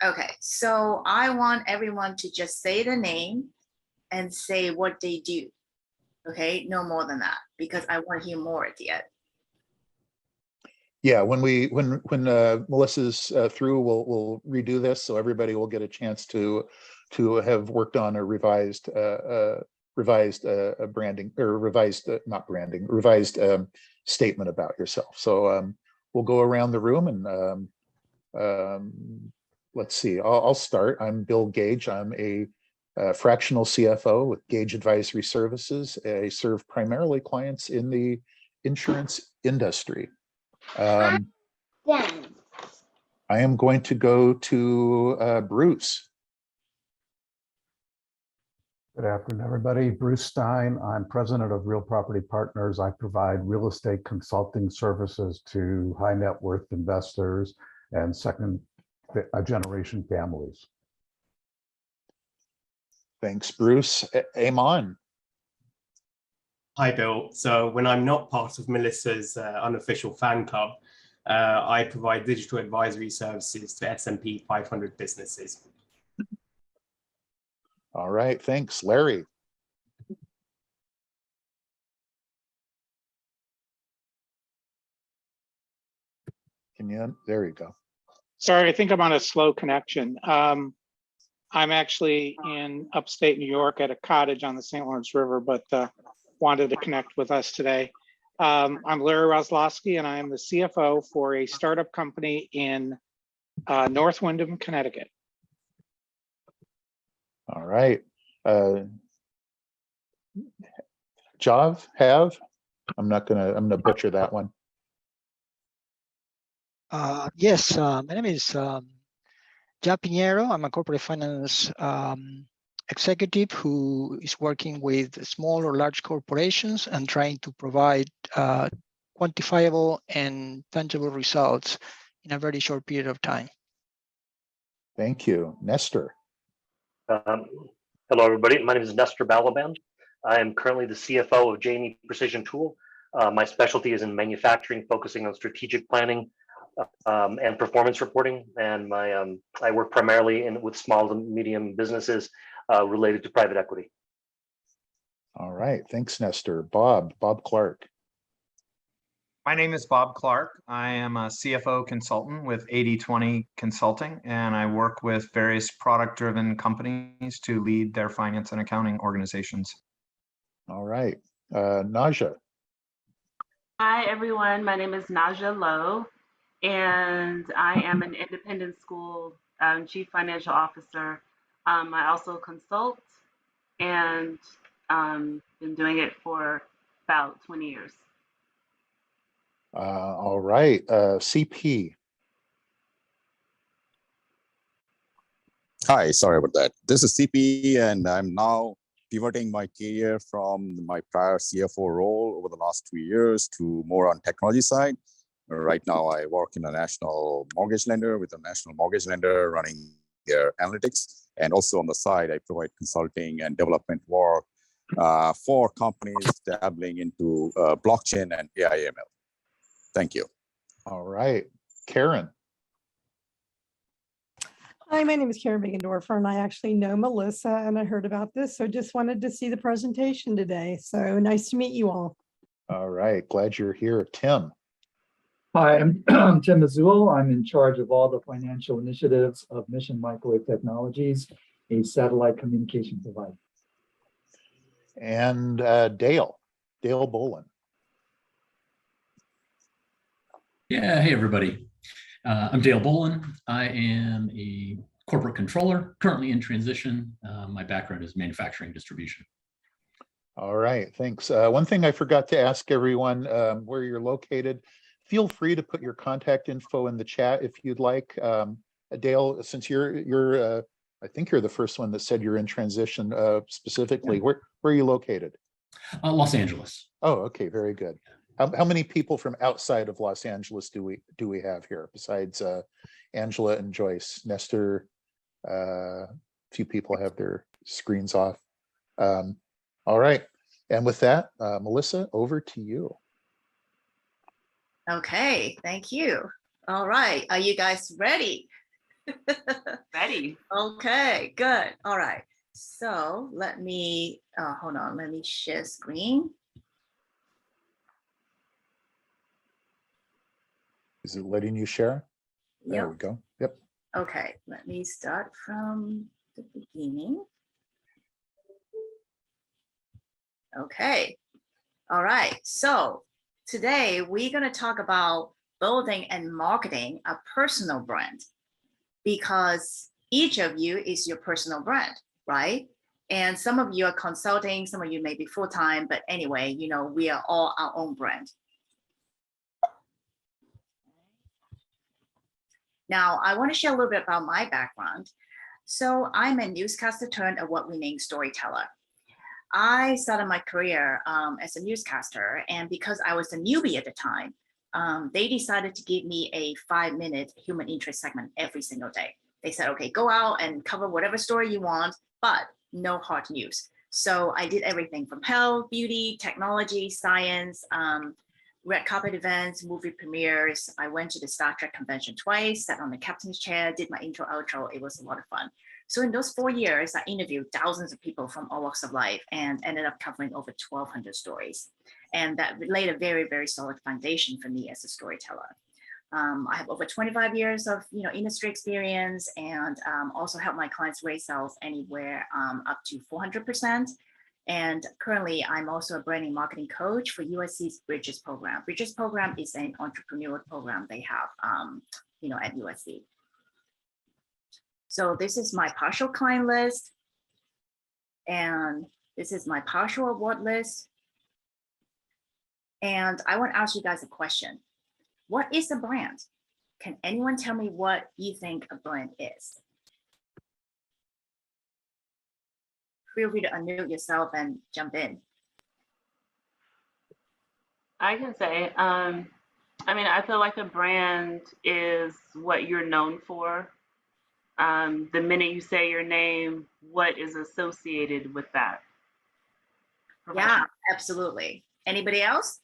Okay, so I want everyone to just say the name and say what they do. Okay, no more than that, because I want to hear more at the end. Yeah, when Melissa's through, we'll redo this so everybody will get a chance to have worked on a revised branding, or revised not branding, revised statement about yourself. So we'll go around the room and let's see. I'll start. I'm Bill Gage. I'm a fractional CFO with Gage Advisory Services. I serve primarily clients in the insurance industry. I am going to go to Bruce. Good afternoon, everybody. Bruce Stein. I'm president of Real Property Partners. I provide real estate consulting services to high net worth investors and second generation families. Thanks, Bruce. Amon. Hi, Bill. So when I'm not part of Melissa's unofficial fan club, I provide digital advisory services to S&P 500 businesses. All right, thanks. Larry. There you go. Sorry, I think I'm on a slow connection. I'm actually in upstate New York at a cottage on the St. Lawrence River, but wanted to connect with us today. I'm Larry Roslowski, and I am the CFO for a startup company in North Windham, Connecticut. All right. Jav, I'm gonna butcher that one. Yes, my name is Jav Pinheiro. I'm a corporate finance executive who is working with small or large corporations and trying to provide quantifiable and tangible results in a very short period of time. Thank you. Nestor. Hello, everybody. My name is Nestor Balaban. I am currently the CFO of J&E Precision Tool. My specialty is in manufacturing, focusing on strategic planning and performance reporting. And I work primarily with small to medium businesses related to private equity. All right. Thanks, Nestor. Bob Clark. My name is Bob Clark. I am a CFO consultant with 80/20 Consulting, and I work with various product-driven companies to lead their finance and accounting organizations. All right. Naja. Hi, everyone. My name is Naja Lowe, and I am an independent school chief financial officer. I also consult and been doing it for about 20 years. All right, CP. Hi, sorry about that. This is CP, and I'm now pivoting my career from my prior CFO role over the last 2 years to more on technology side. Right now, I work in a national mortgage lender with a national mortgage lender running their analytics. And also on the side, I provide consulting and development work for companies dabbling into blockchain and AI/ML. Thank you. All right, Karen. Hi, my name is Karen Bigendorfer, and I actually know Melissa, and I heard about this, so just wanted to see the presentation today. So nice to meet you all. All right, glad you're here. Tim. Hi, I'm Tim Azul. I'm in charge of all the financial initiatives of Mission Microwave Technologies, a satellite communication provider. And Dale Bolin. Yeah, hey everybody. I'm Dale Bolin. I am a corporate controller, currently in transition. My background is manufacturing distribution. All right, thanks. One thing I forgot to ask everyone, where you're located, feel free to put your contact info in the chat if you'd like. Dale, since you're I think you're the first one that said you're in transition specifically. Yeah. Where are you located? Los Angeles. Oh, okay, very good. How many people from outside of Los Angeles do we have here besides Angela and Joyce? Nestor, a few people have their screens off. All right, and with that, Melissa, over to you. Okay, thank you. All right, are you guys ready? Ready. Okay, good. All right. So let me, hold on, let me share screen. Is it letting you share? There Yep. we go. Yep. Okay, let me start from the beginning. Okay. All right. So today we're going to talk about building and marketing a personal brand, because each of you is your personal brand, right? And some of you are consulting, some of you may be full-time, but anyway, you know, we are all our own brand. Now, I want to share a little bit about my background. So I'm a newscaster turned award-winning storyteller. I started my career as a newscaster, and because I was a newbie at the time, they decided to give me a 5-minute human interest segment every single day. They said, okay, go out and cover whatever story you want, but no hard news. So I did everything from health, beauty, technology, science, red carpet events, movie premieres. I went to the Star Trek convention twice, sat on the captain's chair, did my intro, outro. It was a lot of fun. So in those 4 years, I interviewed thousands of people from all walks of life and ended up covering over 1,200 stories. And that laid a very, very solid foundation for me as a storyteller. I have over 25 years of industry experience, and also help my clients raise sales anywhere up to 400%. And currently, I'm also a branding marketing coach for USC's Bridges program. Bridges program is an entrepreneurial program they have, at USC. So this is my partial client list, and this is my partial award list. And I want to ask you guys a question. What is a brand? Can anyone tell me what you think a brand is? Feel free to unmute yourself and jump in. I can say, I feel like a brand is what you're known for. The minute you say your name, what is associated with that? Yeah, absolutely. Anybody else?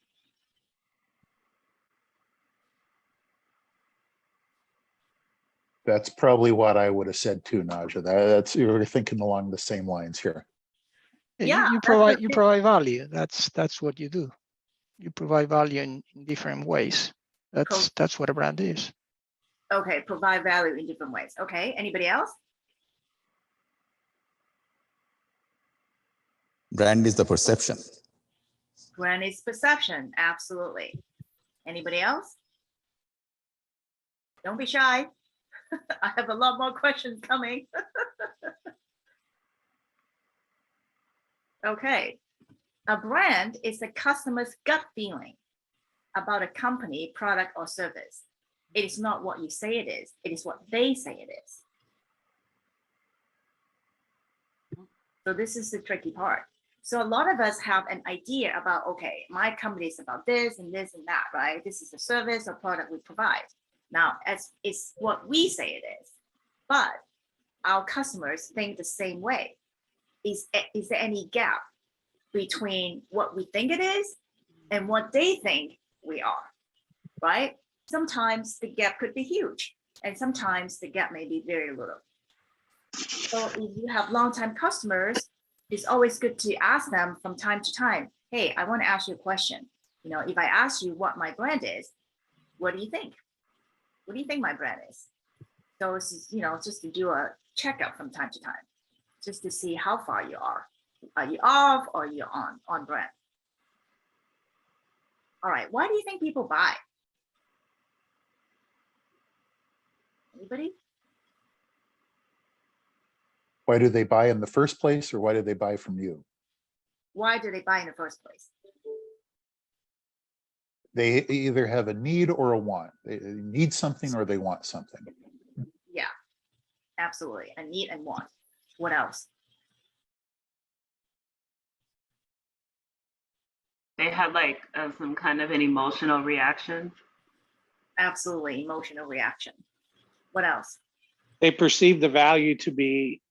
That's probably what I would have said too, Naja. That's, you're thinking along the same lines here. Yeah, you provide value. That's what you do. You provide value in different ways. That's what a brand is. Okay, provide value in different ways. Okay, anybody else? Brand is the perception. Brand is perception, absolutely. Anybody else? Don't be shy. I have a lot more questions coming. Okay, a brand is a customer's gut feeling about a company, product, or service. It is not what you say it is what they say it is. So this is the tricky part. So a lot of us have an idea about, okay, my company is about this and this and that, right? This is the service or product we provide. Now, as it's what we say it is, but our customers think the same way. Is there any gap between what we think it is and what they think we are, right? Sometimes the gap could be huge, and sometimes the gap may be very little. So if you have longtime customers, it's always good to ask them from time to time, hey, I want to ask you a question. If I ask you what my brand is, what do you think? What do you think my brand is? So it's just to do a checkup from time to time, just to see how far you are. Are you off or are you on brand? All right, why do you think people buy? Anybody? Why do they buy in the first place, or why do they buy from you? Why do they buy in the first place? They either have a need or a want. They need something or they want something. Yeah, absolutely. A need and want. What else? They had like some kind of an emotional reaction. Absolutely, emotional reaction. What else? They perceive the value to be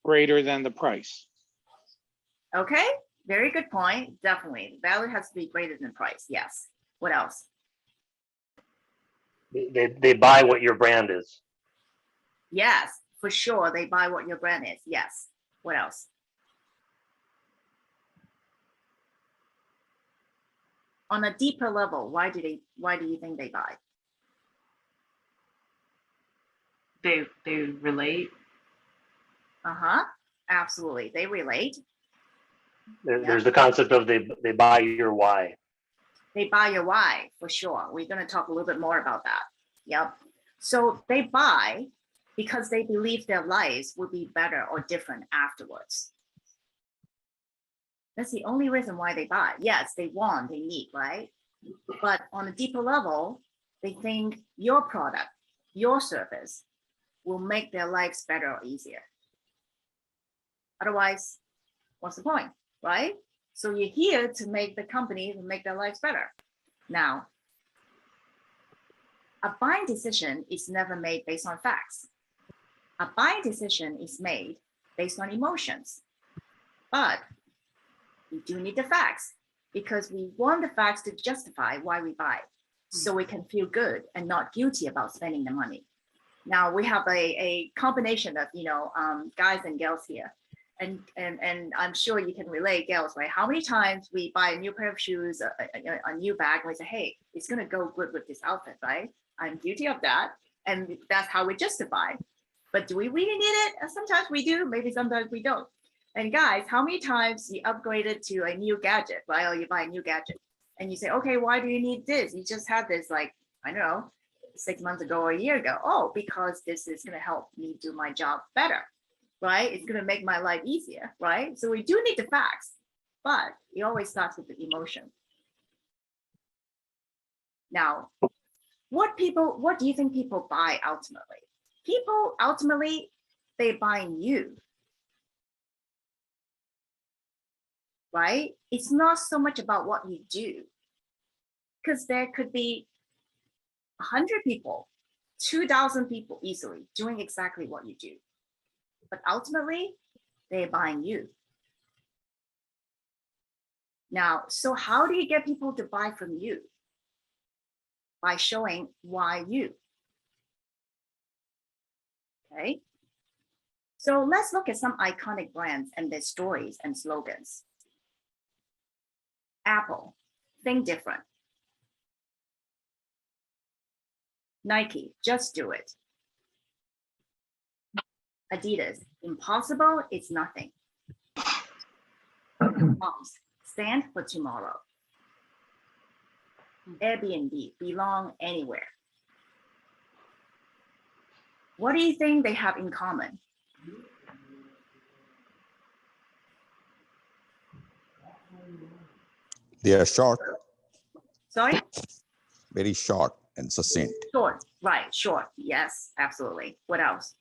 greater than the price. Okay, very good point. Definitely. The value has to be greater than price. Yes. What else? They buy what your brand is. Yes, for sure. They buy what your brand is. Yes. What else? On a deeper level, why do you think they buy? They relate. Uh-huh. Absolutely. They relate. There's the concept of they buy your why. They buy your why, for sure. We're going to talk a little bit more about that. Yep. So they buy because they believe their lives would be better or different afterwards. That's the only reason why they buy. Yes, they want, they need, right? But on a deeper level, they think your product, your service will make their lives better or easier. Otherwise, what's the point, right? So you're here to make the company, to make their lives better. Now, a buying decision is never made based on facts. A buying decision is made based on emotions. But we do need the facts because we want the facts to justify why we buy, so we can feel good and not guilty about spending the money. Now we have a combination of guys and girls here, and I'm sure you can relate, girls, right? How many times we buy a new pair of shoes, a new bag, and we say, hey, it's gonna go good with this outfit, right? I'm guilty of that, and that's how we justify. But do we really need it? Sometimes we do, maybe sometimes we don't. And guys, how many times you upgraded to a new gadget, right? Or you buy a new gadget and you say, okay, why do you need this? You just had this, like, I don't know, 6 months ago or a year ago. Oh, because this is going to help me do my job better, right? It's going to make my life easier, right? So we do need the facts, but it always starts with the emotion. Now, what do you think people buy ultimately? People ultimately, they buy you. Right? It's not so much about what you do, because there could be 100 people, 2,000 people easily doing exactly what you do. But ultimately, they're buying you. Now, so how do you get people to buy from you? By showing why you. Okay. So let's look at some iconic brands and their stories and slogans. Apple, think different. Nike, just do it. Adidas, impossible is nothing. Moms, stand for tomorrow. Airbnb, belong anywhere. What do you think they have in common? They are short, Sorry? very short and succinct. Short, right, short. Yes, absolutely. What else?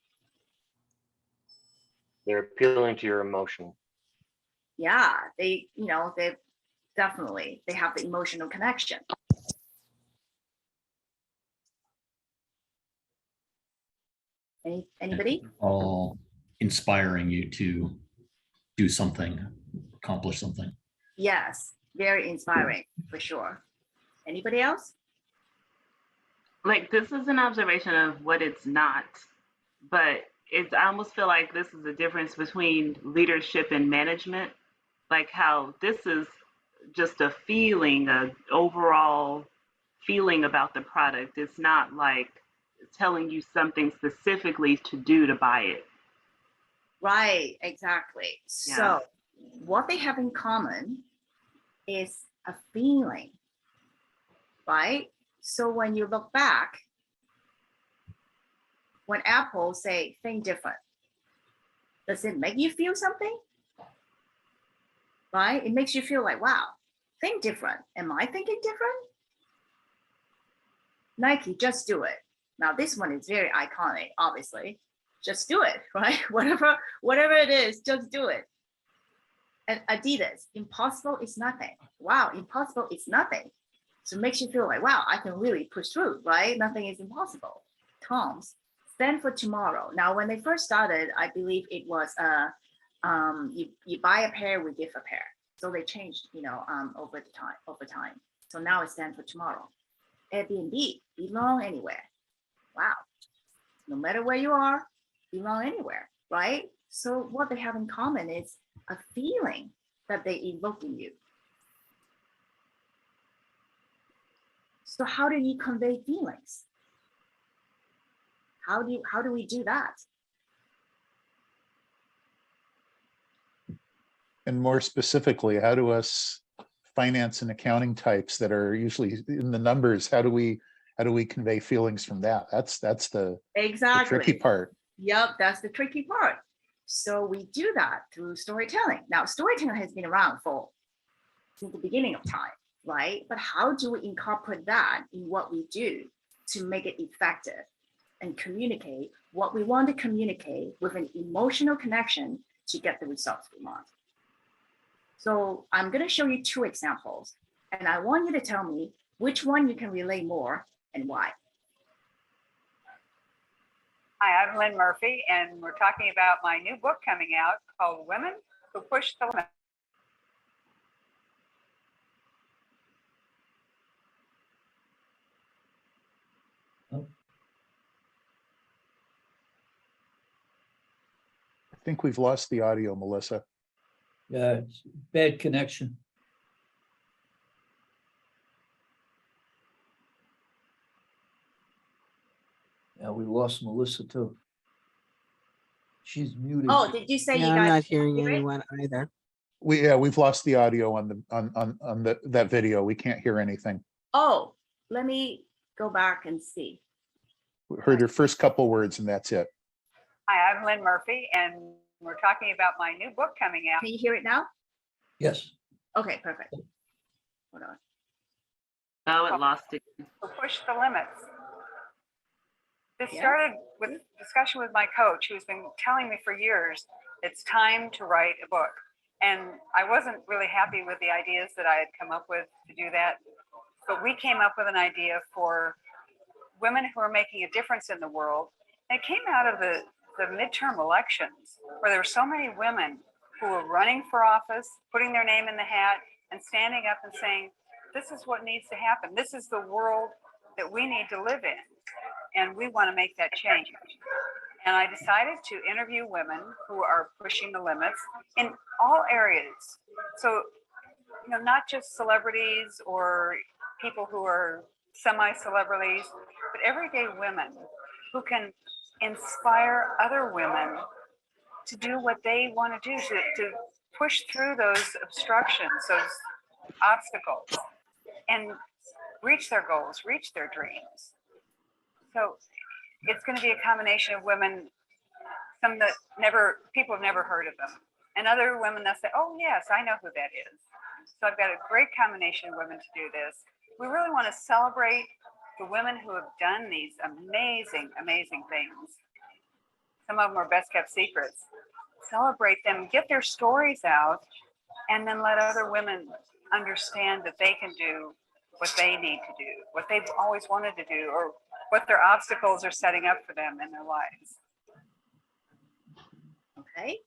They're appealing to your emotion. Yeah, they definitely, they have the emotional connection. Anybody? All inspiring you to do something, accomplish something. Yes, very inspiring for sure. Anybody else? Like, this is an observation of what it's not, but I almost feel like this is a difference between leadership and management. Like how this is just a feeling, an overall feeling about the product. It's not like telling you something specifically to do to buy it. Right, exactly. Yeah. So what they have in common is a feeling, right? So when you look back, when Apple say think different, does it make you feel something? Right? It makes you feel like, wow, think different. Am I thinking different? Nike, just do it. Now this one is very iconic, obviously. Just do it, right? Whatever it is, just do it. And Adidas, impossible is nothing. Wow, impossible is nothing. So it makes you feel like, wow, I can really push through, right? Nothing is impossible. Tom's, stand for tomorrow. Now, when they first started, I believe it was you buy a pair, we give a pair. So they changed, over time. So now it stands for tomorrow. Airbnb, belong anywhere. Wow. No matter where you are, belong anywhere, right? So what they have in common is a feeling that they evoke in you. So how do you convey feelings? How do we do that? And more specifically, how do us finance and accounting types that are usually in the numbers, how do we convey feelings from that? That's the tricky part. Yep, that's the tricky part. So we do that through storytelling. Now, storytelling has been around since the beginning of time, right? But how do we incorporate that in what we do to make it effective and communicate what we want to communicate with an emotional connection to get the results we want? So I'm going to show you 2 examples, and I want you to tell me which one you can relate more and why. Hi, I'm Lynn Murphy, and we're talking about my new book coming out called Women Who Push the Limit. I think we've lost the audio, Melissa. Yeah, it's bad connection. Yeah, we lost Melissa too. She's muted. Oh, did you say Yeah, you I'm guys not hearing hear it? anyone either. We've lost the audio on that video. We can't hear anything. Oh, let me go back and see. We heard your first couple words and that's it. Hi, I'm Lynn Murphy, and we're talking about my new book coming out. Can you hear it now? Yes. Okay, perfect. Hold on. Oh, it lost it. Who Push the Limits. This Yeah. started with discussion with my coach, who's been telling me for years, it's time to write a book. And I wasn't really happy with the ideas that I had come up with to do that. But we came up with an idea for women who are making a difference in the world. And it came out of the midterm elections, where there were so many women who were running for office, putting their name in the hat, and standing up and saying, this is what needs to happen. This is the world that we need to live in. And we want to make that change. And I decided to interview women who are pushing the limits in all areas. So, not just celebrities or people who are semi-celebrities, but everyday women who can inspire other women to do what they want to do, to push through those obstructions, those obstacles, and reach their goals, reach their dreams. So it's going to be a combination of women, some that people have never heard of them, and other women that say, oh yes, I know who that is. So I've got a great combination of women to do this. We really want to celebrate the women who have done these amazing, amazing things. Some of them are best kept secrets. Celebrate them, get their stories out, and then let other women understand that they can do what they need to do, what they've always wanted to do, or what their obstacles are setting up for them in their lives. Okay.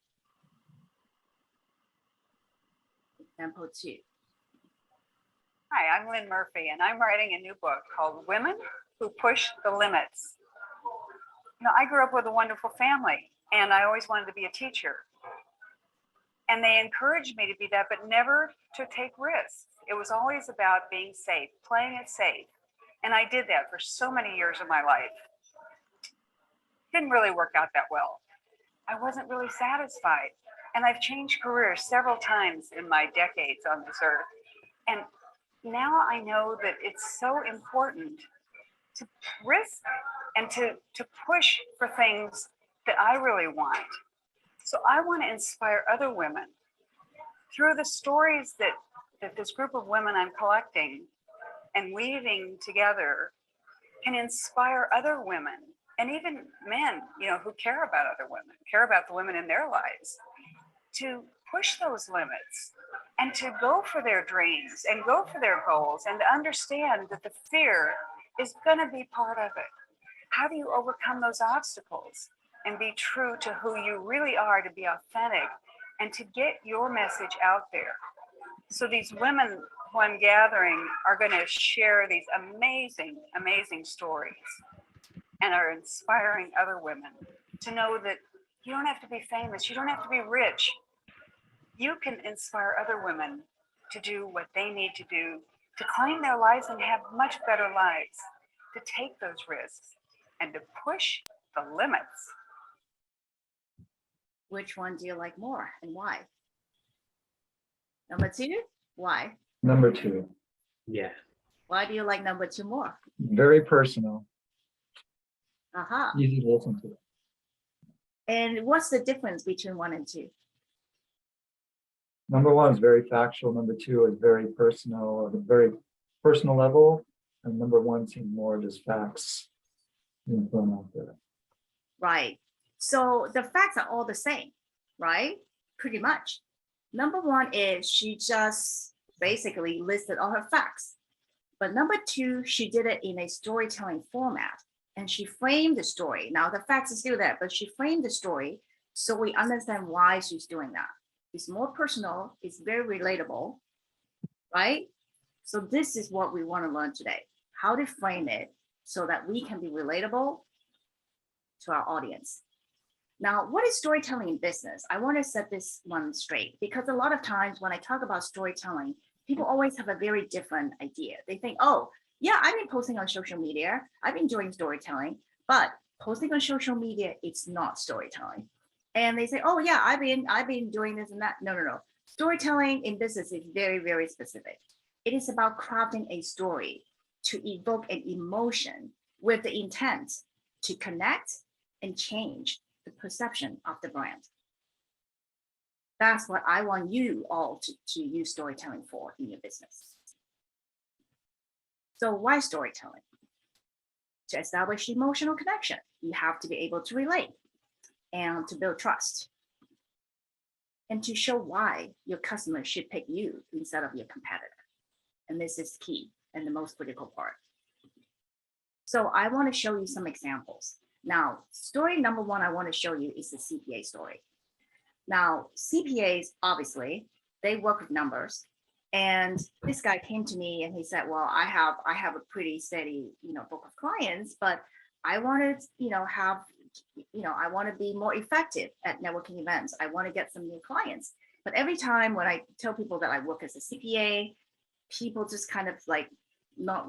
Example 2. Hi, I'm Lynn Murphy, and I'm writing a new book called Women Who Push the Limits. I grew up with a wonderful family, and I always wanted to be a teacher. And they encouraged me to be that, but never to take risks. It was always about being safe, playing it safe. And I did that for so many years of my life. Didn't really work out that well. I wasn't really satisfied. And I've changed careers several times in my decades on this earth. And now I know that it's so important to risk and to push for things that I really want. So I want to inspire other women through the stories that this group of women I'm collecting and weaving together can inspire other women and even men, who care about other women, care about the women in their lives, to push those limits and to go for their dreams and go for their goals and to understand that the fear is going to be part of it. How do you overcome those obstacles and be true to who you really are, to be authentic and to get your message out there? So these women who I'm gathering are going to share these amazing, amazing stories and are inspiring other women to know that you don't have to be famous, you don't have to be rich. You can inspire other women to do what they need to do to claim their lives and have much better lives, to take those risks and to push the limits. Which one do you like more and why? Number two, why? Number two, Yeah. Why do you like number two more? very personal, Aha. easy to listen to. And what's the difference between one and two? Number one is very factual. Number two is very personal, at a very personal level. And number one seems more just facts being thrown out there. Right. So the facts are all the same, right? Pretty much. Number one is she just basically listed all her facts. But number two, she did it in a storytelling format and she framed the story. Now the facts are still there, but she framed the story so we understand why she's doing that. It's more personal, it's very relatable, right? So this is what we want to learn today, how to frame it so that we can be relatable to our audience. Now, what is storytelling in business? I want to set this one straight because a lot of times when I talk about storytelling, people always have a very different idea. They think, oh, yeah, I've been posting on social media, I've been doing storytelling, but posting on social media, it's not storytelling. And they say, oh yeah, I've been doing this and that. No. Storytelling in business is very, very specific. It is about crafting a story to evoke an emotion with the intent to connect and change the perception of the brand. That's what I want you all to use storytelling for in your business. So why storytelling? To establish emotional connection, you have to be able to relate and to build trust and to show why your customer should pick you instead of your competitor. And this is key and the most critical part. So I want to show you some examples. Now, story number one I want to show you is the CPA story. Now, CPAs, obviously, they work with numbers. And this guy came to me and he said, well, I have a pretty steady, book of clients, but I want to, I want to be more effective at networking events. I want to get some new clients. But every time when I tell people that I work as a CPA, people just kind of like, not,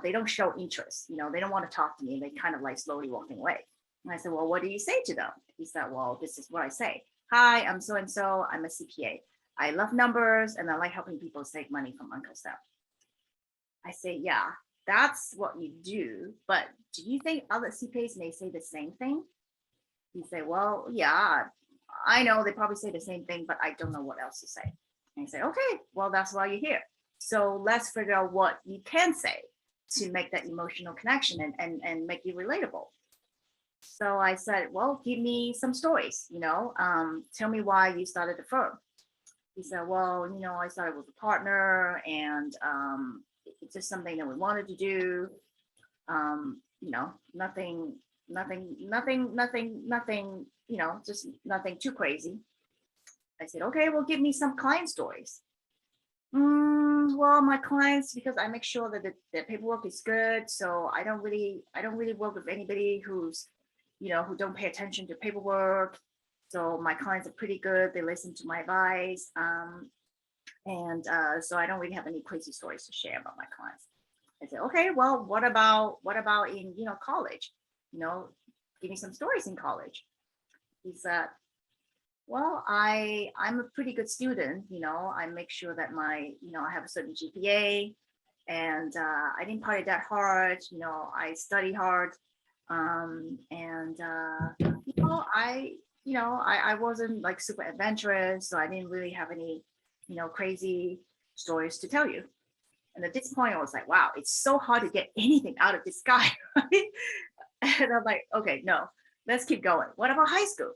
they don't show interest, they don't want to talk to me. They kind of like slowly walking away. And I said, well, what do you say to them? He said, well, this is what I say. Hi, I'm so-and-so, I'm a CPA. I love numbers and I like helping people save money from Uncle Sam. I say, yeah, that's what you do, but do you think other CPAs may say the same thing? He say, well, yeah, I know they probably say the same thing, but I don't know what else to say. And I say, okay, well, that's why you're here. So let's figure out what you can say to make that emotional connection and make you relatable. So I said, well, give me some stories, tell me why you started the firm. He said, well, I started with a partner and it's just something that we wanted to do. Nothing, just nothing too crazy. I said, okay, well, give me some client stories. Well, my clients, because I make sure that the paperwork is good. So I don't really work with anybody who's, who don't pay attention to paperwork. So my clients are pretty good. They listen to my advice. So I don't really have any crazy stories to share about my clients. I said, okay, well, what about in, college? Give me some stories in college. He said, well, I'm a pretty good student. I make sure that my, I have a certain GPA and I didn't party that hard. I study hard. I wasn't like super adventurous, so I didn't really have any, crazy stories to tell you. And at this point, I was like, wow, it's so hard to get anything out of this guy, right? And I'm like, okay, no, let's keep going. What about high school?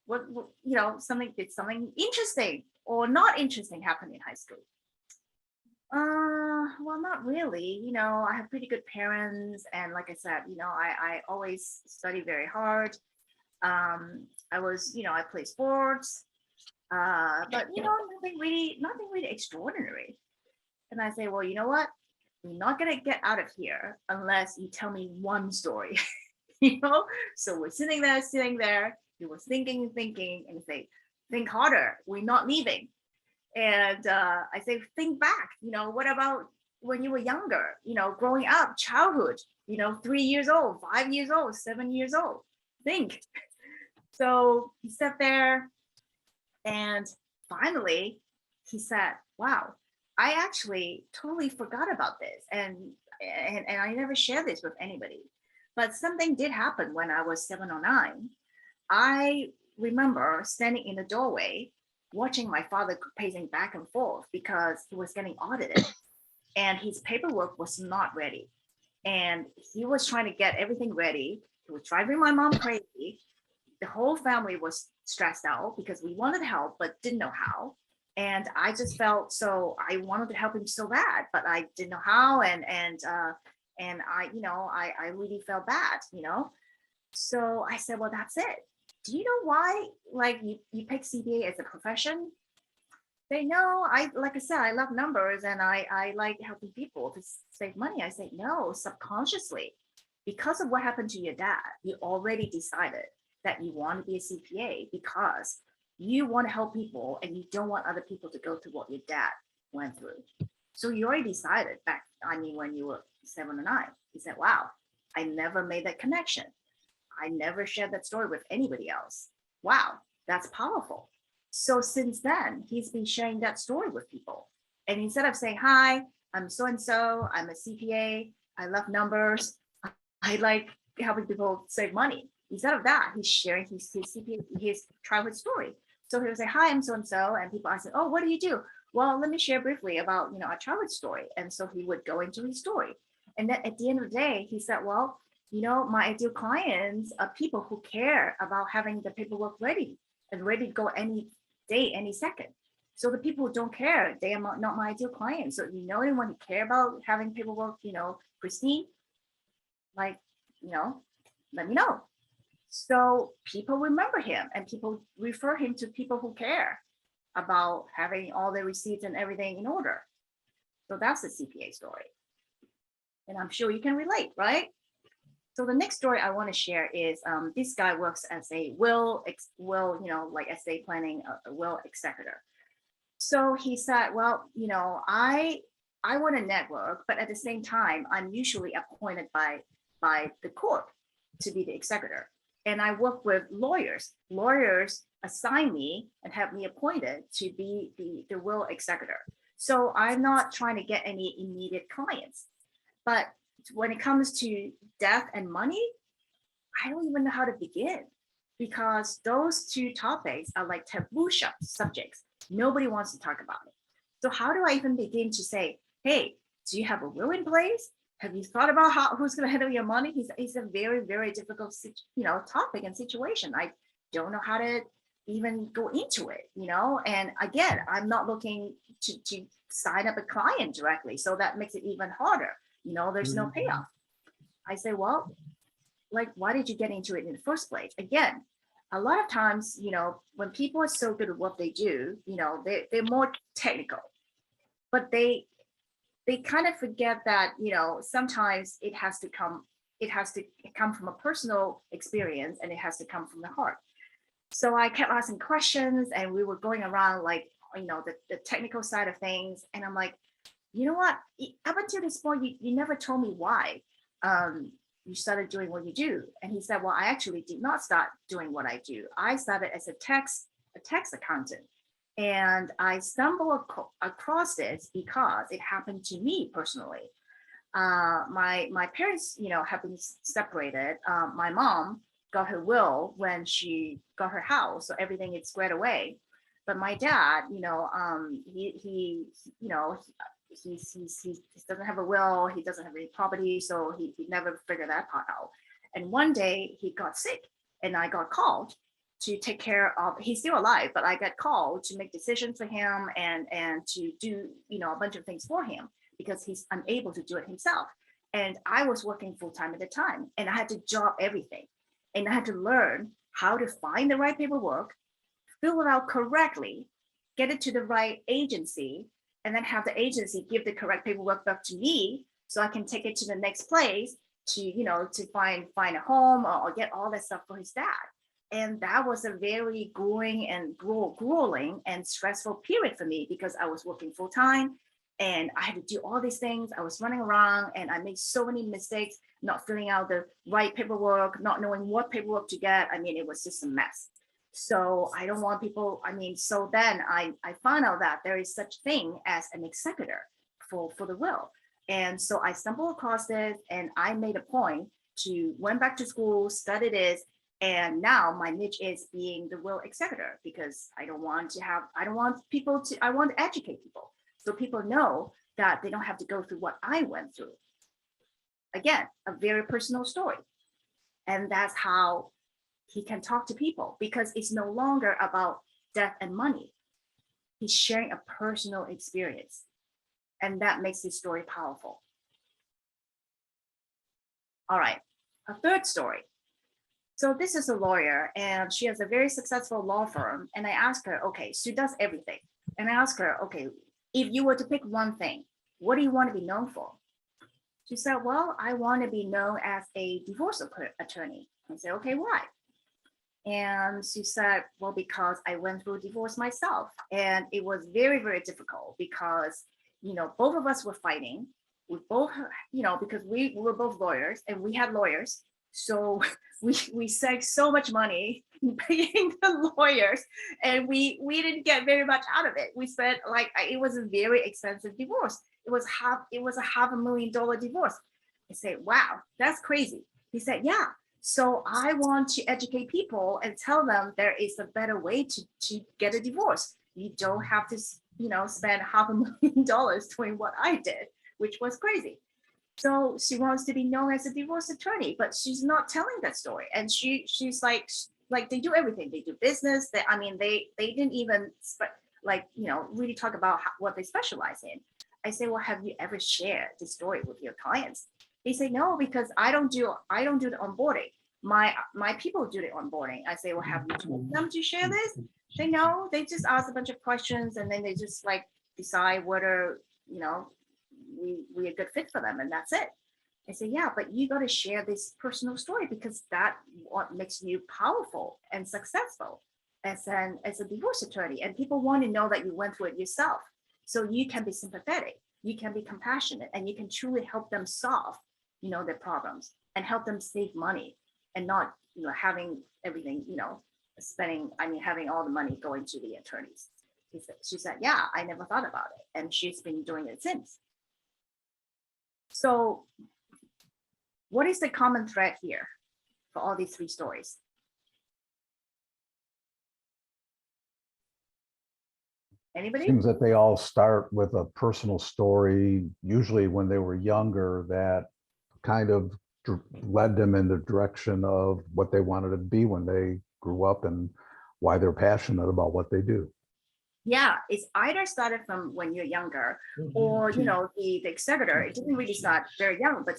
What did something interesting or not interesting happen in high school? Well, not really. I have pretty good parents, and like I said, I always study very hard. I was, I play sports, but nothing really extraordinary. And I say, well, you know what? We're not gonna get out of here unless you tell me one story. you know? So we're sitting there. He was thinking, and he say, think harder. We're not leaving. And I say, think back, what about when you were younger, growing up, childhood, 3 years old, 5 years old, 7 years old, think. So he sat there and finally he said, wow, I actually totally forgot about this. And I never shared this with anybody, but something did happen when I was 7 or 9. I remember standing in the doorway watching my father pacing back and forth because he was getting audited and his paperwork was not ready. And he was trying to get everything ready. He was driving my mom crazy. The whole family was stressed out because we wanted help but didn't know how. And I just felt so I wanted to help him so bad, but I didn't know how. And I really felt bad, So I said, well, that's it. Do you know why, like, you pick CPA as a profession? They know, like I said, I love numbers and I like helping people to save money. I say, no, subconsciously, because of what happened to your dad, you already decided that you want to be a CPA because you want to help people and you don't want other people to go through what your dad went through. So you already decided back, when you were 7 or 9, you said, wow, I never made that connection. I never shared that story with anybody else. Wow, that's powerful. So since then, he's been sharing that story with people. And instead of saying, hi, I'm so-and-so, I'm a CPA, I love numbers, I like helping people save money. Instead of that, he's sharing his CPA, his childhood story. So he'll say, hi, I'm so-and-so, and people ask him, oh, what do you do? Well, let me share briefly about, our childhood story. And so he would go into his story. And then at the end of the day, he said, well, my ideal clients are people who care about having the paperwork ready and ready to go any day, any second. So the people who don't care, they are not my ideal clients. So anyone who care about having paperwork, pristine, like, let me know. So people remember him and people refer him to people who care about having all the receipts and everything in order. So that's the CPA story. And I'm sure you can relate, right? So the next story I want to share is this guy works as a will, like estate planning, a will executor. So he said, well, I want to network, but at the same time, I'm usually appointed by the court to be the executor. And I work with lawyers. Lawyers assign me and have me appointed to be the will executor. So I'm not trying to get any immediate clients. But when it comes to death and money, I don't even know how to begin because those two topics are like taboo subjects. Nobody wants to talk about it. So how do I even begin to say, hey, do you have a will in place? Have you thought about who's going to handle your money? It's a very, very difficult, topic and situation. I don't know how to even go into it, And again, I'm not looking to sign up a client directly, so that makes it even harder. There's no payoff. I say, well, like, why did you get into it in the first place? Again, a lot of times, when people are so good at what they do, they're more technical, but they kind of forget that, sometimes it has to come from a personal experience and it has to come from the heart. So I kept asking questions and we were going around like, the technical side of things. And I'm like, you know what, up until this point, you never told me why you started doing what you do. And he said, well, I actually did not start doing what I do. I started as a tax accountant. And I stumbled across this because it happened to me personally. My parents, have been separated. My mom got her will when she got her house, so everything is squared away. But my dad, he doesn't have a will, he doesn't have any property, so he never figured that part out. And one day he got sick and I got called to take care of, he's still alive, but I got called to make decisions for him and to do, a bunch of things for him because he's unable to do it himself. And I was working full-time at the time and I had to drop everything. And I had to learn how to find the right paperwork, fill it out correctly, get it to the right agency, and then have the agency give the correct paperwork back to me so I can take it to the next place to find a home or get all that stuff for his dad. And that was a very grueling and stressful period for me because I was working full time and I had to do all these things. I was running around and I made so many mistakes, not filling out the right paperwork, not knowing what paperwork to get. I mean, it was just a mess. So I don't want people, so then I found out that there is such thing as an executor for the will. And so I stumbled across this and I made a point to went back to school, study this. And now my niche is being the will executor because I want to educate people. So people know that they don't have to go through what I went through. Again, a very personal story. And that's how he can talk to people because it's no longer about death and money. He's sharing a personal experience. And that makes his story powerful. All right, a third story. So this is a lawyer and she has a very successful law firm. And I asked her, okay, she does everything. And I asked her, okay, if you were to pick one thing, what do you want to be known for? She said, well, I want to be known as a divorce attorney. I said, okay, why? And she said, well, because I went through divorce myself. And it was very, very difficult because, both of us were fighting. We both, because we were both lawyers and we had lawyers. So we saved so much money paying the lawyers and we didn't get very much out of it. We spent it was a very expensive divorce. It was a $500,000 divorce. I said, wow, that's crazy. He said, yeah. So I want to educate people and tell them there is a better way to get a divorce. You don't have to, spend $500,000 doing what I did, which was crazy. So she wants to be known as a divorce attorney, but she's not telling that story. And she's like they do everything. They do business. They didn't even really talk about what they specialize in. I say, well, have you ever shared the story with your clients? They say, no, because I don't do the onboarding. My people do the onboarding. I say, well, have you told them to share this? They know. They just ask a bunch of questions and then they just decide whether we a good fit for them, and that's it. I say, yeah, but you got to share this personal story because that's what makes you powerful and successful as a divorce attorney. And people want to know that you went through it yourself. So you can be sympathetic, you can be compassionate, and you can truly help them solve, their problems and help them save money and not, having everything, having all the money going to the attorneys. She said, yeah, I never thought about it. And she's been doing it since. So what is the common thread here for all these three stories? Anybody? Seems that they all start with a personal story, usually when they were younger, that kind of led them in the direction of what they wanted to be when they grew up and why they're passionate about what they do. Yeah, it's either started from when you're younger or, the executor, it didn't really start very young, but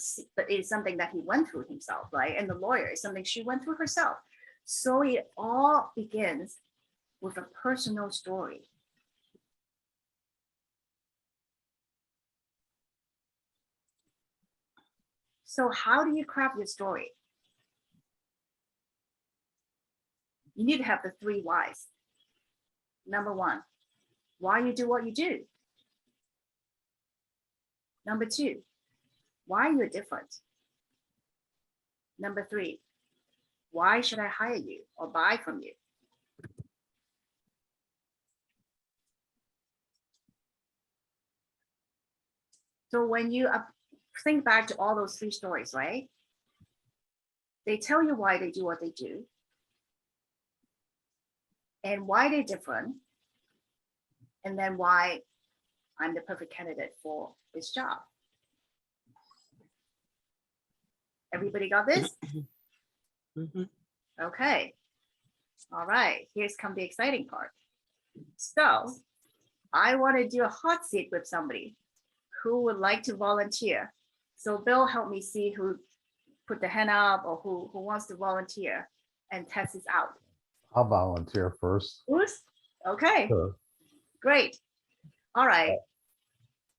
it's something that he went through himself, right? And the lawyer is something she went through herself. So it all begins with a personal story. So how do you craft your story? You need to have the 3 whys. Number 1, why you do what you do. Number 2, why you're different. Number 3, why should I hire you or buy from you? So when you think back to all those 3 stories, right? They tell you why they do what they do and why they're different, and then why I'm the perfect candidate for this job. Everybody got this? Okay. All right, here's come the exciting part. So I want to do a hot seat with somebody who would like to volunteer. So Bill, help me see who put the hand up or who wants to volunteer and test this out. I'll volunteer first. Bruce? Okay, Sure. great. All right.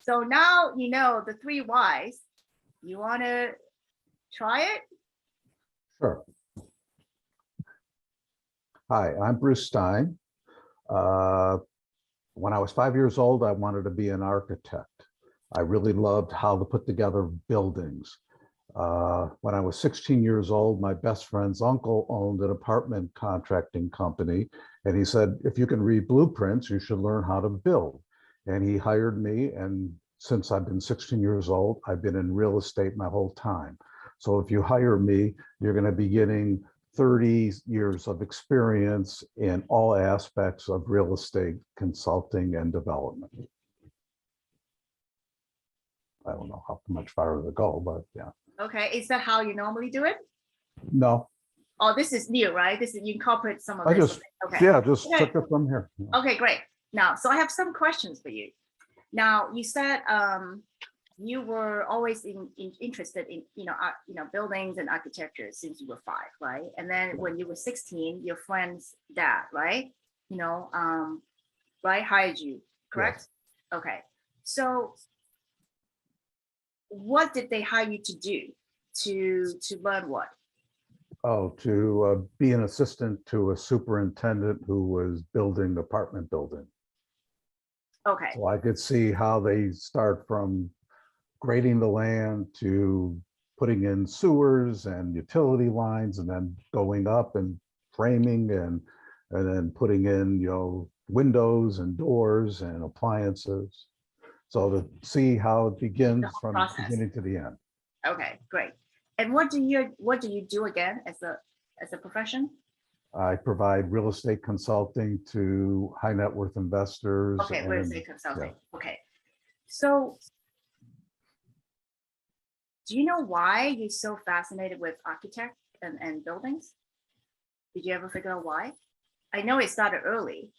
So now you know the 3 whys. You want to try it? Sure. Hi, I'm Bruce Stein. When I was 5 years old, I wanted to be an architect. I really loved how to put together buildings. When I was 16 years old, my best friend's uncle owned an apartment contracting company. And he said, if you can read blueprints, you should learn how to build. And he hired me. And since I've been 16 years old, I've been in real estate my whole time. So if you hire me, you're going to be getting 30 years of experience in all aspects of real estate consulting and development. I don't know how much farther to go, but yeah. Okay, is that how you normally do it? No, Oh, this is new, right? This is, you incorporate some of I this. just, Okay. yeah, just Okay. took it from here. Okay, great. Now, so I have some questions for you. Now, you said you were always interested in buildings and architecture since you were 5, right? And then when you were 16, your friend's dad, right? Right, hired you, correct? Yes. Okay. So what did they hire you to do? To learn what? Oh, to be an assistant to a superintendent who was building apartment building. Okay. So I could see how they start from grading the land to putting in sewers and utility lines, and then going up and framing and then putting in, windows and doors and appliances. So to see how it begins from the beginning to the end. Okay, great. And what do you do again as a profession? I provide real estate consulting to high net worth investors. Okay, real estate consulting. Yeah. Okay. So do you know why you're so fascinated with architect and buildings? Did you ever figure out why? I know it started early,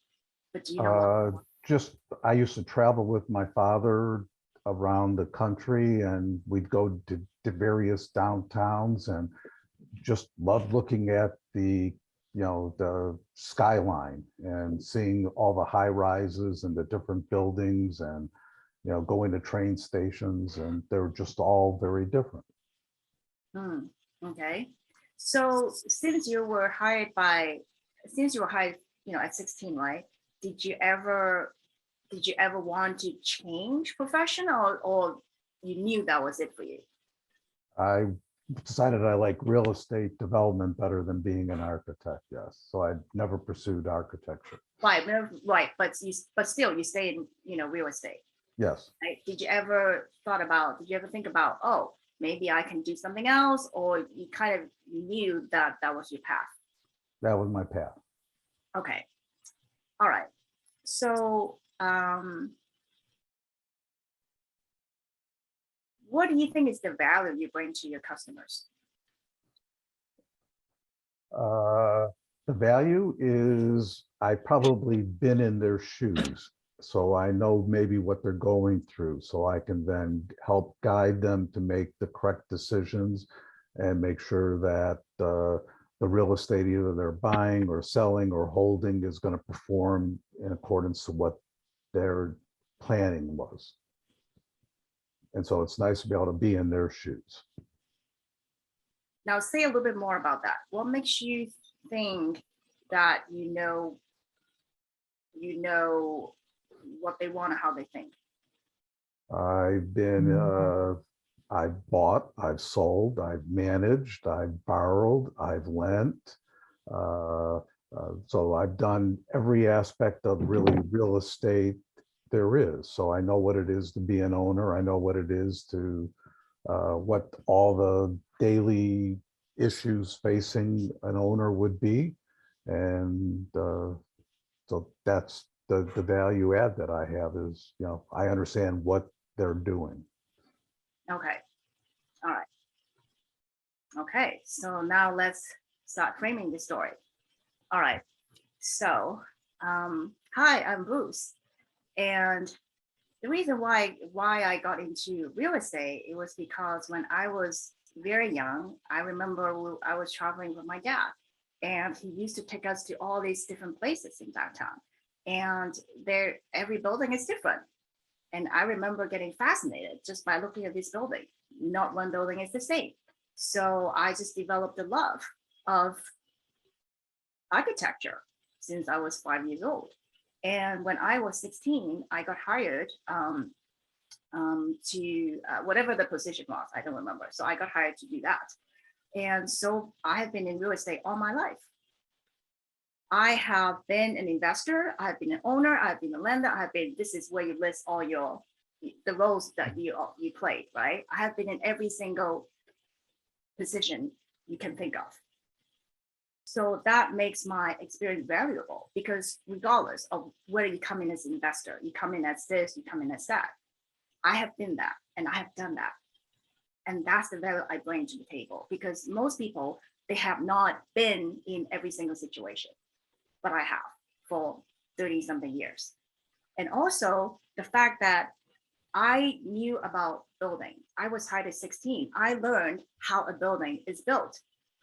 but do you know why? I used to travel with my father around the country, and we'd go to various downtowns and just loved looking at the skyline and seeing all the high rises and the different buildings, and going to train stations, and they're just all very different. Okay. So since you were hired at 16, right? Did you ever want to change profession, or you knew that was it for you? I decided I like real estate development better than being an architect. Yes. So I never pursued architecture. Right. But still you stay in, real estate. Yes. Right? Did you ever think about, oh, maybe I can do something else, or you kind of knew that was your path? That was my path. Okay. All right. So, what do you think is the value you bring to your customers? The value is I've probably been in their shoes, so I know maybe what they're going through, so I can then help guide them to make the correct decisions and make sure that the real estate either they're buying or selling or holding is going to perform in accordance to what their planning was. And so it's nice to be able to be in their shoes. Now, say a little bit more about that. What makes you think that you know what they want and how they think? I've bought, I've sold, I've managed, I've borrowed, I've lent. So I've done every aspect of really real estate there is. So I know what it is to be an owner. I know what it is to, what all the daily issues facing an owner would be. And so that's the value add that I have is, I understand what they're doing. Okay. All right. Okay. So now let's start framing the story. All right. So, hi, I'm Bruce. And the reason why I got into real estate, it was because when I was very young, I remember I was traveling with my dad, and he used to take us to all these different places in downtown. And every building is different. And I remember getting fascinated just by looking at this building. Not one building is the same. So I just developed a love of architecture since I was 5 years old. And when I was 16, I got hired to whatever the position was, I don't remember. So I got hired to do that. And so I have been in real estate all my life. I have been an investor, I've been an owner, I've been a lender, this is where you list all the roles that you played, right? I have been in every single position you can think of. So that makes my experience valuable because regardless of whether you come in as an investor, you come in as this, you come in as that, I have been that and I have done that. And that's the value I bring to the table because most people, they have not been in every single situation, but I have for 30 something years. And also the fact that I knew about building. I was hired at 16. I learned how a building is built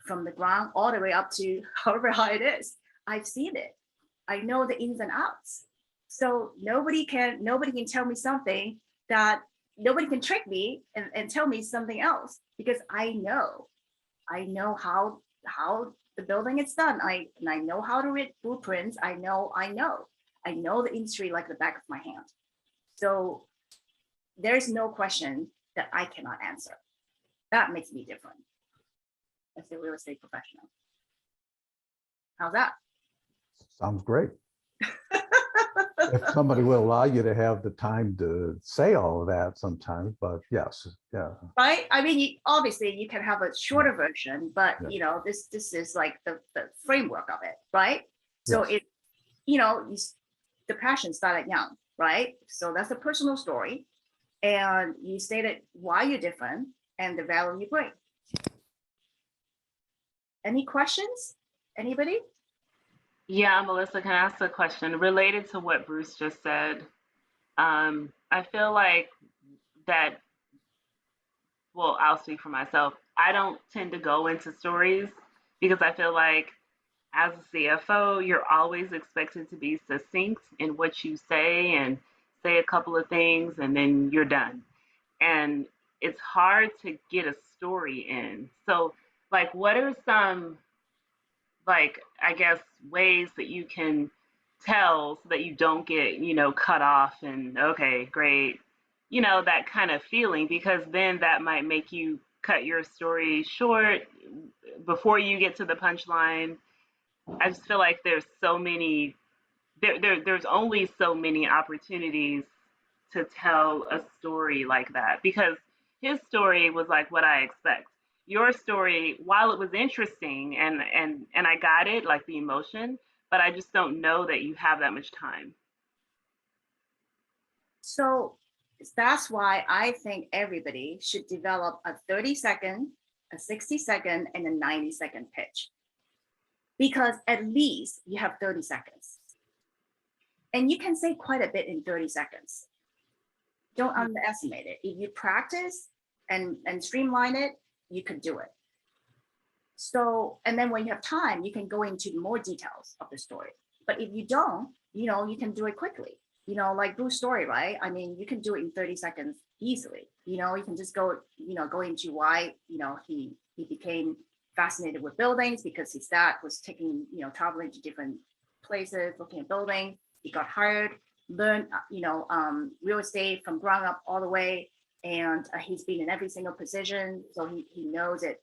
from the ground all the way up to however high it is. I've seen it. I know the ins and outs. So nobody can tell me something that nobody can trick me and tell me something else because I know how the building is done. I know how to read blueprints. I know the industry like the back of my hand. So there's no question that I cannot answer. That makes me different as a real estate professional. How's that? Sounds great. If somebody will allow you to have the time to say all of that sometimes, but yes, yeah. Right? I mean, obviously you can have a shorter version, but Yeah. this is like the framework of it, right? So Yes. the passion started young, right? So that's a personal story. And you stated why you're different and the value you bring. Any questions? Anybody? Yeah, Melissa, can I ask a question related to what Bruce just said? I feel like that, well, I'll speak for myself. I don't tend to go into stories because I feel like as a CFO, you're always expected to be succinct in what you say and say a couple of things and then you're done. And it's hard to get a story in. So, like, what are some, like, I guess, ways that you can tell so that you don't get, cut off and, okay, great, that kind of feeling, because then that might make you cut your story short before you get to the punchline. I just feel like there's so many, there's only so many opportunities to tell a story like that because his story was like what I expect. Your story, while it was interesting and I got it, like the emotion, but I just don't know that you have that much time. So that's why I think everybody should develop a 30-second, a 60-second, and a 90-second pitch. Because at least you have 30 seconds. And you can say quite a bit in 30 seconds. Don't underestimate it. If you practice and streamline it, you could do it. So, and then when you have time, you can go into more details of the story. But if you don't, you can do it quickly. Like Bruce's story, right? I mean, you can do it in 30 seconds easily. You can just go into why, he became fascinated with buildings because his dad was taking, traveling to different places, looking at buildings. He got hired, learned, real estate from ground up all the way. And he's been in every single position. So he knows it.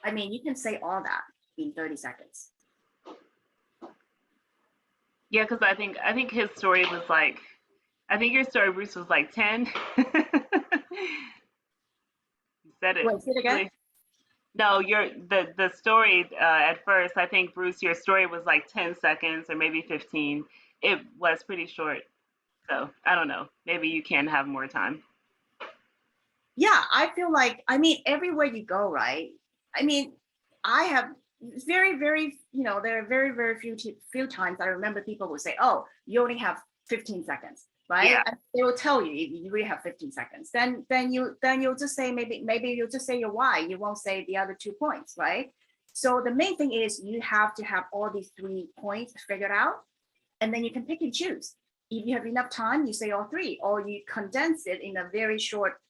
I mean, you can say all that in 30 seconds. Yeah, because I think his story was like, I think your story, Bruce, was like 10. You said it. Wait, say it again? Really. No, the story at first, I think, Bruce, your story was like 10 seconds or maybe 15. It was pretty short. So I don't know. Maybe you can have more time. Yeah, I feel like, I mean, everywhere you go, right? I mean, I have very, very, there are very, very few times I remember people will say, oh, you only have 15 seconds, right? Yeah. And they will tell you if you really have 15 seconds. Then you'll just say, maybe you'll just say your why. You won't say the other 2 points, right? So the main thing is you have to have all these 3 points figured out, and then you can pick and choose. If you have enough time, you say all 3, or you condense it in a very short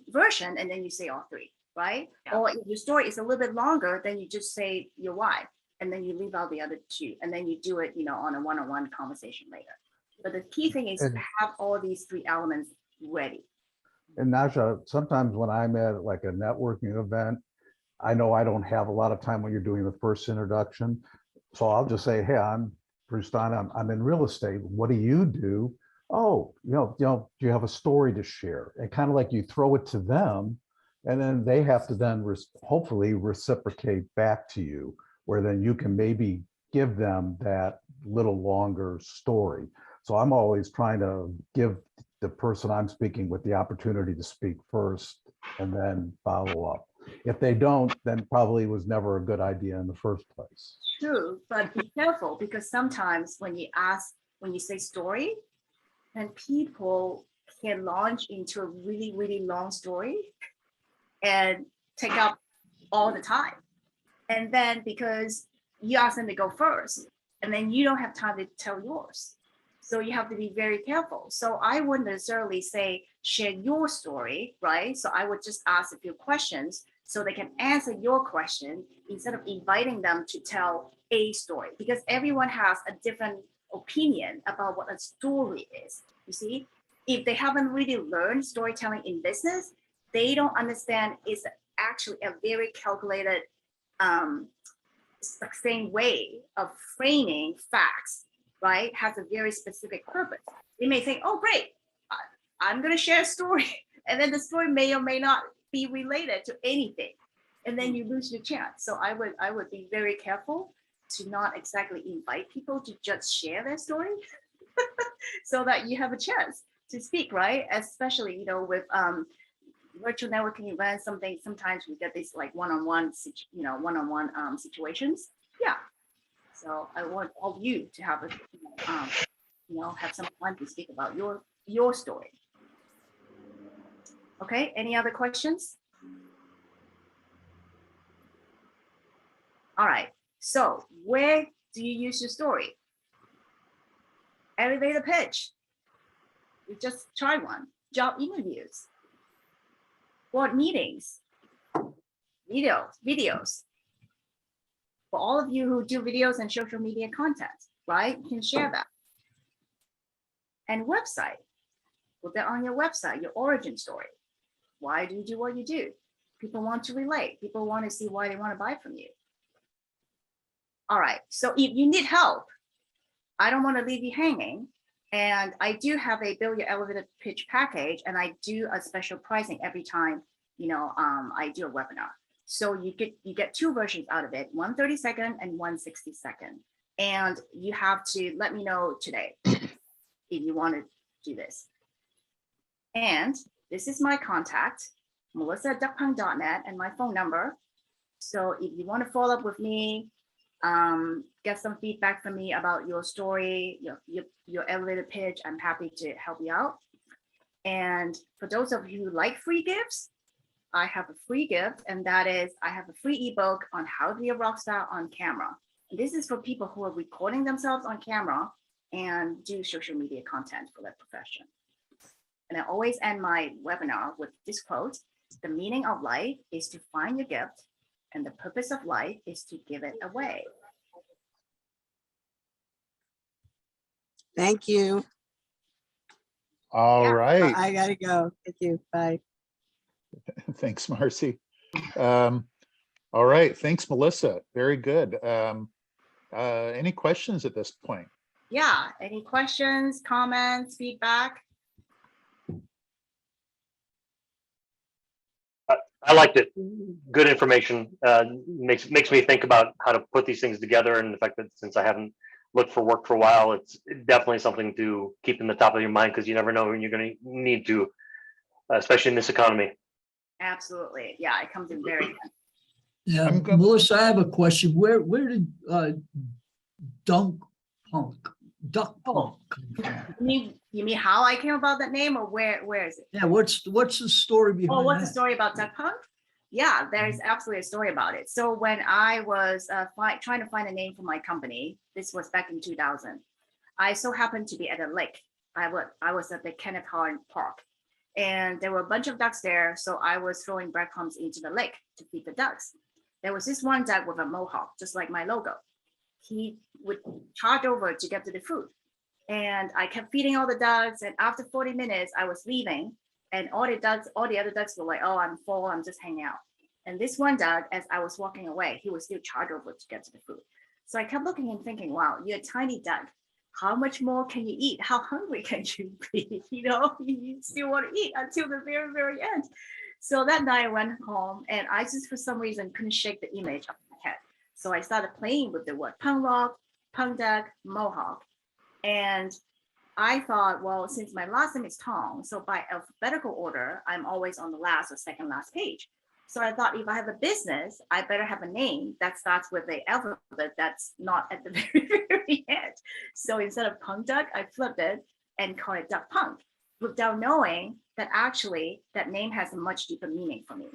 version, and then you say all 3. right? Yeah. Or if your story is a little bit longer, then you just say your why, and then you leave out the other two, and then you do it, on a one-on-one conversation later. But the key thing is to have all these three elements ready. And Naja, sometimes when I'm at like a networking event, I know I don't have a lot of time when you're doing the first introduction. So I'll just say, hey, I'm Bruce Stein. I'm in real estate. What do you do? Oh, do you have a story to share? And kind of like you throw it to them, and then they have to then hopefully reciprocate back to you, where then you can maybe give them that little longer story. So I'm always trying to give the person I'm speaking with the opportunity to speak first and then follow up. If they don't, then probably was never a good idea in the first place. True, but be careful, because sometimes when you say story, then people can launch into a really, really long story and take up all the time. And then because you ask them to go first, and then you don't have time to tell yours. So you have to be very careful. So I wouldn't necessarily say share your story, right? So I would just ask a few questions so they can answer your question instead of inviting them to tell a story, because everyone has a different opinion about what a story is. You see, if they haven't really learned storytelling in business, they don't understand it's actually a very calculated, same way of framing facts, right? Has a very specific purpose. They may think, oh, great, I'm going to share a story. And then the story may or may not be related to anything. And then you lose your chance. So I would be very careful to not exactly invite people to just share their story so that you have a chance to speak, right? Especially, with virtual networking events, sometimes we get these like one-on-one situations. Yeah. So I want all of you to have have some time to speak about your story. Okay, any other questions? All right, so where do you use your story? Elevator pitch. You just try one. Job interviews. Board meetings. Videos. For all of you who do videos and social media content, right? You can share that. And website. Put that on your website, your origin story. Why do you do what you do? People want to relate. People want to see why they want to buy from you. All right, so if you need help, I don't want to leave you hanging. And I do have a Build Your Elevator Pitch package, and I do a special pricing every time, I do a webinar. So you get two versions out of it, one 30-second and one 60-second. And you have to let me know today if you want to do this. And this is my contact, melissa@duckpond.net, and my phone number. So if you want to follow up with me, get some feedback from me about your story, your elevator pitch, I'm happy to help you out. And for those of you who like free gifts, I have a free gift, and that is I have a free ebook on how to be a rock star on camera. And this is for people who are recording themselves on camera and do social media content for their profession. And I always end my webinar with this quote: the meaning of life is to find your gift, and the purpose of life is to give it away. Thank you. All right. I gotta go. Thank you. Bye. Thanks, Marcy. All right. Thanks, Melissa. Very good. Any questions at this point? Yeah. Any questions, comments, feedback? I liked it. Good information. Makes me think about how to put these things together, and the fact that since I haven't looked for work for a while, it's definitely something to keep in the top of your mind, because you never know when you're going to need to, especially in this economy. Absolutely. Yeah, it comes in very handy. Yeah, Melissa, I have a question. Where did Duck Punk come from? You mean how I came about that name, or where is it? Yeah, what's the story behind Oh, what's the that? story about Duck Punk? Yeah, there's absolutely a story about it. So when I was trying to find a name for my company, this was back in 2000. I so happened to be at a lake. I was at the Kenneth Hahn Park, And there were a bunch of ducks there. So I was throwing breadcrumbs into the lake to feed the ducks. There was this one duck with a mohawk, just like my logo. He would charge over to get to the food. And I kept feeding all the ducks. And after 40 minutes, I was leaving. And all the other ducks were like, oh, I'm full, I'm just hanging out. And this one duck, as I was walking away, he was still charged over to get to the food. So I kept looking and thinking, wow, you're a tiny duck. How much more can you eat? How hungry can you be? You know, you still want to eat until the very, very end. So that night I went home and I just, for some reason, couldn't shake the image of my head. So I started playing with the word pung rock, pung duck, mohawk. And I thought, well, since my last name is Tong, so by alphabetical order, I'm always on the last or second last page. So I thought if I have a business, I better have a name that starts with the alphabet that's not at the very, very end. So instead of Punk Duck, I flipped it and called it Duck Punk, without knowing that actually that name has a much deeper meaning for me.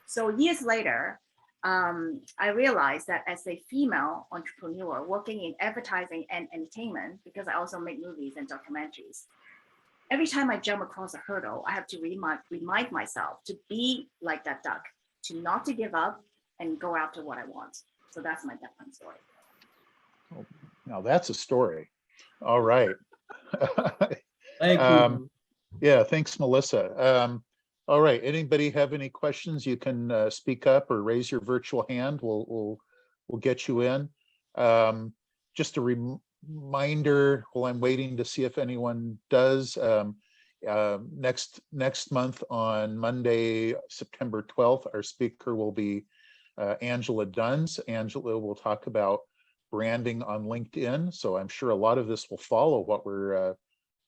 So years later, I realized that as a female entrepreneur working in advertising and entertainment, because I also make movies and documentaries, every time I jump across a hurdle, I have to remind myself to be like that duck, to not to give up and go after what I want. So that's my duck hunt story. Oh, now that's a story. All right. Thank you. Yeah, thanks, Melissa. All right, anybody have any questions? You can speak up or raise your virtual hand. We'll get you in. Just a reminder while I'm waiting to see if anyone does. Next month on Monday, September 12th, our speaker will be Angela Duns. Angela will talk about branding on LinkedIn. So I'm sure a lot of this will follow what we're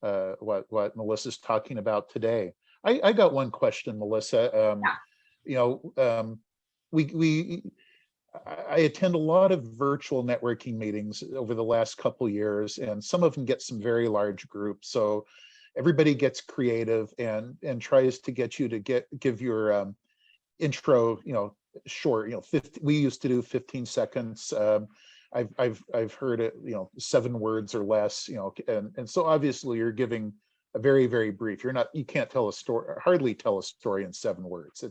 what Melissa's talking about today. I got one question, Melissa. You know, I attend a lot of virtual networking meetings over the last couple years, and some of them get some very large groups. So everybody gets creative and tries to get you to give your intro, you know, short. You know, 50, we used to do 15 seconds. I've heard it, you know, 7 words or less. You know, and so obviously you're giving a very, very brief. You can't tell a story, hardly tell a story in 7 words.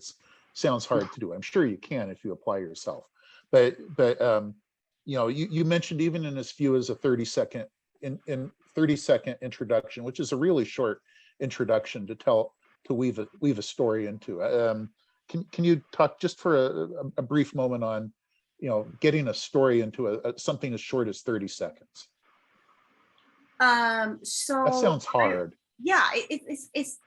Sounds hard to do. I'm sure you can if you apply yourself. But you know, you mentioned even in as few as a 30-second 30-second introduction, which is a really short introduction to weave a story into. Can you talk just for a brief moment on, you know, getting a story into something as short as 30 seconds? So that sounds hard. Yeah, it's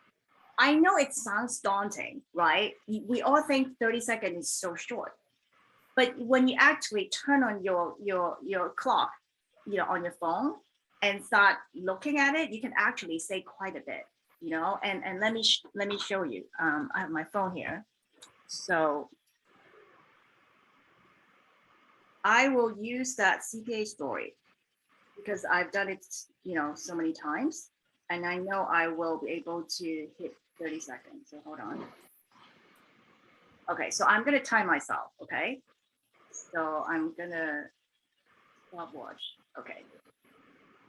I know it sounds daunting, right? We all think 30 seconds is so short, but when you actually turn on your clock, you know, on your phone and start looking at it, you can actually say quite a bit, you know. And let me show you. I have my phone here, so I will use that CPA story because I've done it, you know, so many times, and I know I will be able to hit 30 seconds. So hold on. Okay, so I'm gonna time myself. Okay, so I'm gonna stopwatch. Okay.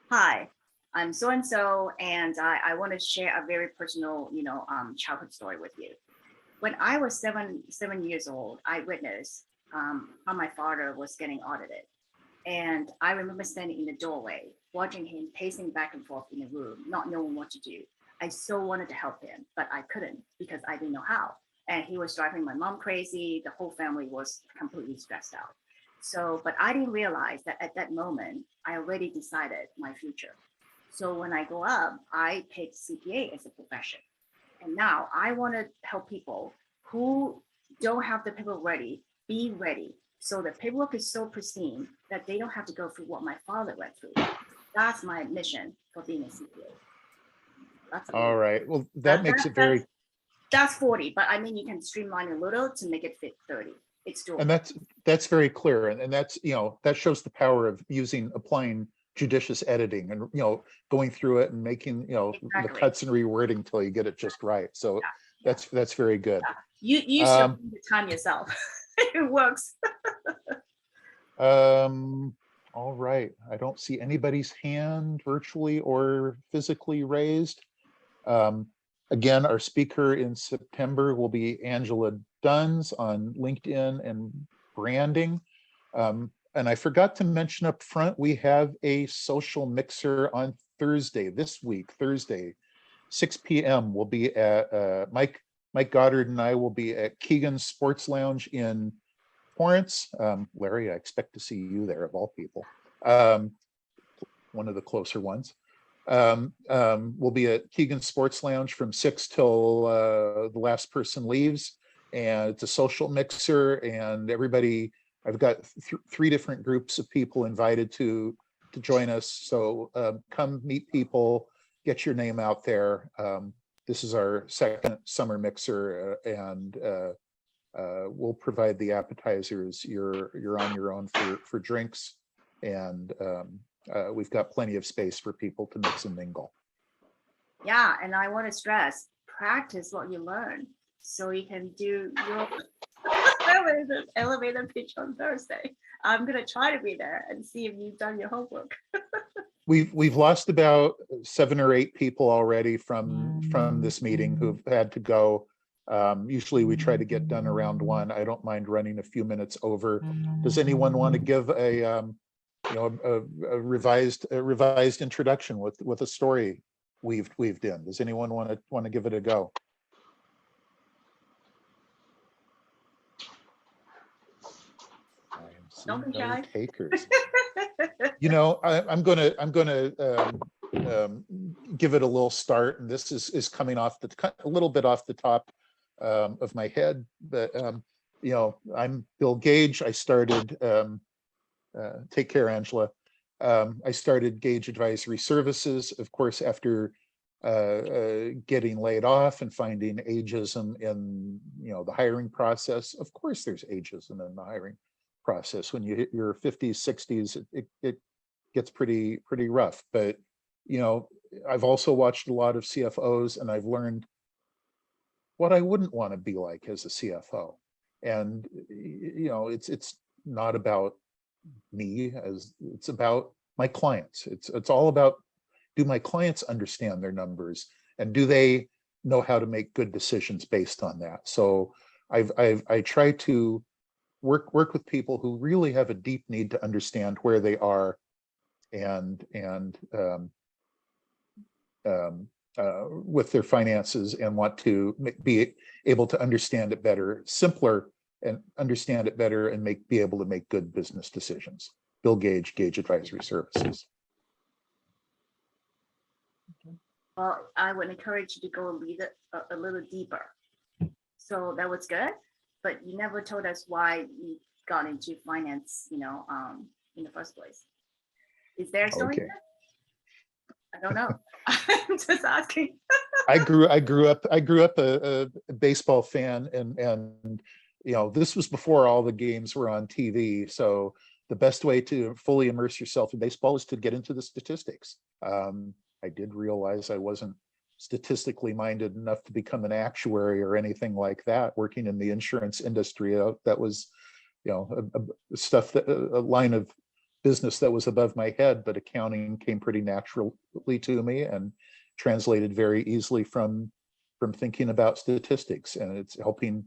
Hi, I'm so and so, and I want to share a very personal, you know, childhood story with you. When I was seven years old, I witnessed how my father was getting audited, and I remember standing in the doorway, watching him pacing back and forth in the room, not knowing what to do. I so wanted to help him, but I couldn't because I didn't know how. And he was driving my mom crazy. The whole family was completely stressed out. So, but I didn't realize that at that moment, I already decided my future. So when I go up, I picked CPA as a profession. And now I want to help people who don't have the paperwork ready, be ready. So the paperwork is so pristine that they don't have to go through what my father went through. That's my mission for being a CPA. That's all right. Well, that makes it very. That's 40, but I mean, you can streamline a little to make it fit 30. It's doable. And that's very clear, and that's, you know, that shows the power of applying judicious editing and, you know, going through it and making, you know, the cuts and rewording until you get it just right. So that's very good. You should do the time yourself. It works. All right. I don't see anybody's hand virtually or physically raised. Again, our speaker in September will be Angela Duns on LinkedIn and branding. And I forgot to mention up front, we have a social mixer on Thursday, this week, Thursday, 6 p.m. We'll be at Mike Goddard and I will be at Keegan's Sports Lounge in Torrance. Larry, I expect to see you there of all people. One of the closer ones. We'll be at Keegan's Sports Lounge from 6 till the last person leaves. And it's a social mixer and everybody, I've got three different groups of people invited to join us. So come meet people, get your name out there. This is our second summer mixer and we'll provide the appetizers. You're on your own for drinks and we've got plenty of space for people to mix and mingle. Yeah, and I want to stress, practice what you learn so you can do your elevator pitch on Thursday. I'm gonna try to be there and see if you've done your homework. We've lost about 7 or 8 people already from this meeting who've had to go. Usually we try to get done around 1. I don't mind running a few minutes over. Does anyone want to give a revised introduction with a story weaved in? Does anyone want to give it a go? Don't be shy. Takers. I'm gonna give it a little start, and this is coming off a little bit off the top of my head, but I'm Bill Gage. I started take care, Angela. I started Gage Advisory Services, of course, after getting laid off and finding ageism in the hiring process. Of course, there's ageism in the hiring process. When you hit your 50s, 60s, it gets pretty rough. But I've also watched a lot of CFOs, and I've learned what I wouldn't want to be like as a CFO. And it's not about me, as it's about my clients. It's all about, do my clients understand their numbers, and do they know how to make good decisions based on that? So I try to work with people who really have a deep need to understand where they are and with their finances, and want to be able to understand it better, simpler, and understand it better, and be able to make good business decisions. Bill Gage, Gage Advisory Services. Well, I would encourage you to go and read it a little deeper. So that was good, but you never told us why you got into finance, in the first place. Is there a story? Okay. I don't know. I'm just asking. I grew up a baseball fan, and this was before all the games were on TV. So the best way to fully immerse yourself in baseball is to get into the statistics. I did realize I wasn't statistically minded enough to become an actuary or anything like that. Working in the insurance industry, that was, a line of business that was above my head. But accounting came pretty naturally to me and translated very easily from thinking about statistics, and it's helping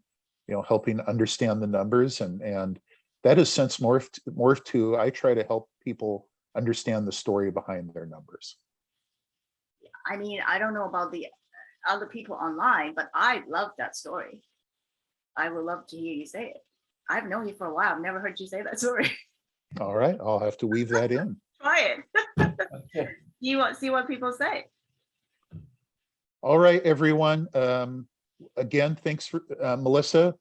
understand the numbers, and that has since morphed to, I try to help people understand the story behind their numbers. I mean, I don't know about the other people online, but I love that story. I would love to hear you say it. I've known you for a while. I've never heard you say that story. All right, I'll have to weave that in. Try it. You see what people say. All right, everyone. Again, thanks for Melissa.